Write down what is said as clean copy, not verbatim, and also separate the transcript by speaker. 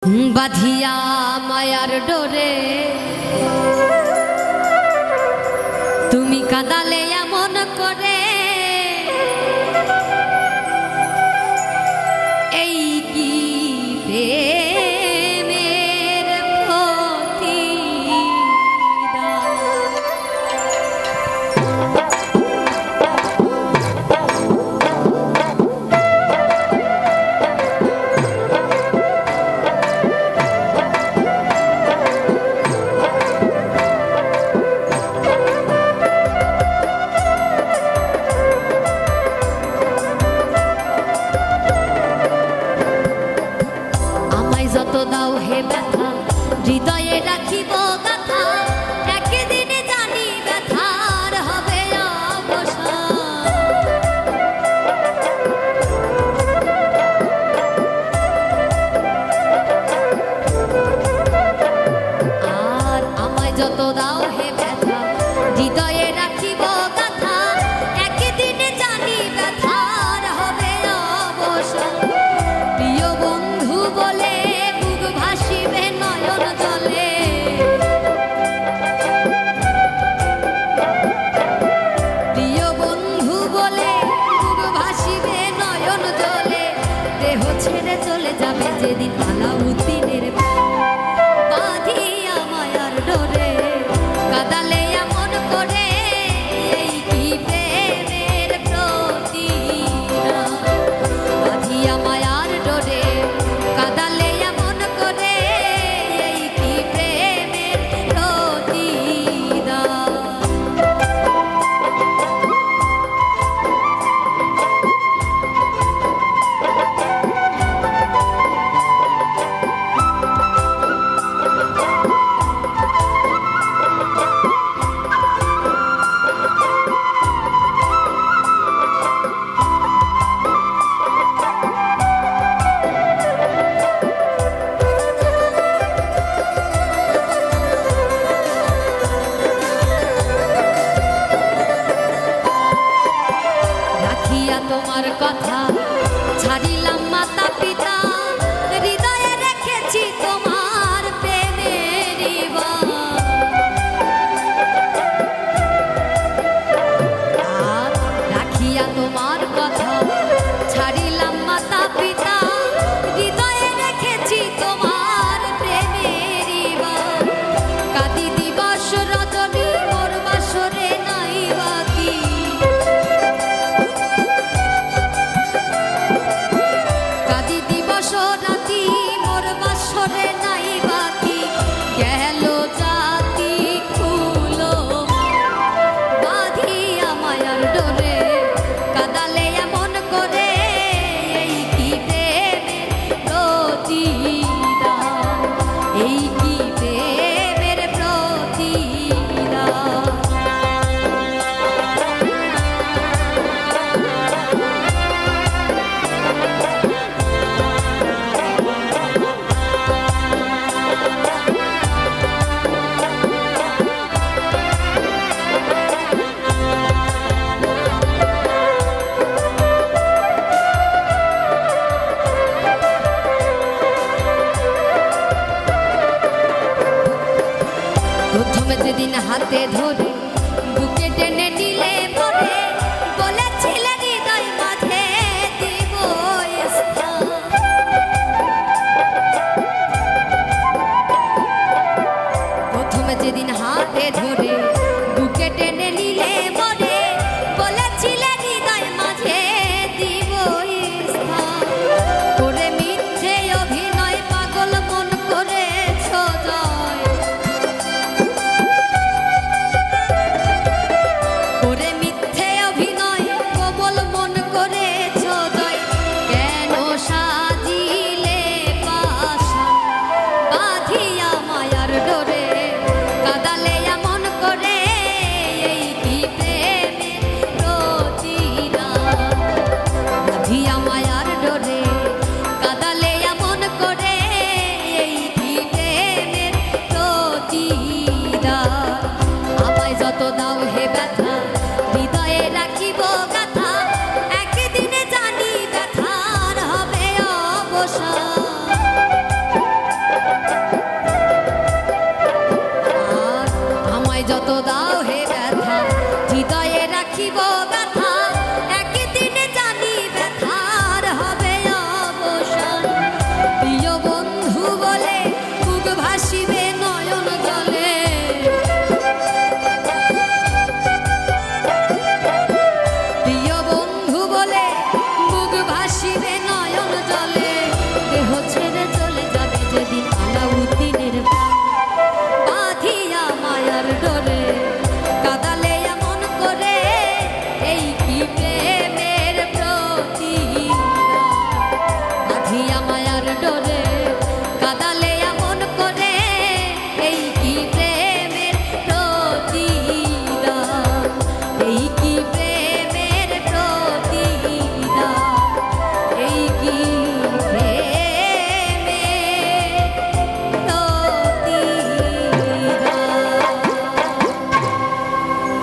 Speaker 1: বাঁধিয়া মায়ার ডোরে তুমি কাঁদালে এমন করে, এই কি প্রেমের যত দাও হে ব্যথা হৃদয়ে রাখিব গাথা, একদিনে জানি ব্যথার হবে অবসান। আর আমায় যত দাও হে ব্যথা হৃদয়ে রাখিব গাথা, একদিনে জানি ব্যথার হবে অবসান। প্রিয় বন্ধু বলে ভাসিবে নয়ন জলে, প্রিয় বন্ধু বলে ভাসিবে নয়ন জলে, দেহ ছেড়ে চলে যাবে যেদিন আলাউদ্দিনের বাঁধিয়া মায়ার ডোরে কাঁদালে এমন করে, এই কি প্রেমের প্রতিদান। বাঁধিয়া মায়ার ডোরে কাঁদালে তোমার কথা ছাড়িলাম মাতা পিতা, হৃদয়ে রেখেছি তোমার প্রেমের বাণ। আর রাখিয়া তোমার কথা ছাড়িলাম মাতা পিতা, হৃদয়ে রেখেছি তোমার প্রেমের বাণ। কাঁদি দিবস রজনী মোর বাসরে নাই বাকি, রাতি মোর বাসরে নাই বাকি, গেল জাতি খুলো বাঁধিয়া মায়ার ডোরে কাঁদালে এমন করে, এই কি প্রেমের প্রতিদান, এই কি প্রেমের প্রতিদান। প্রথমে যেদিন হাতে ধরে বুকে টেনে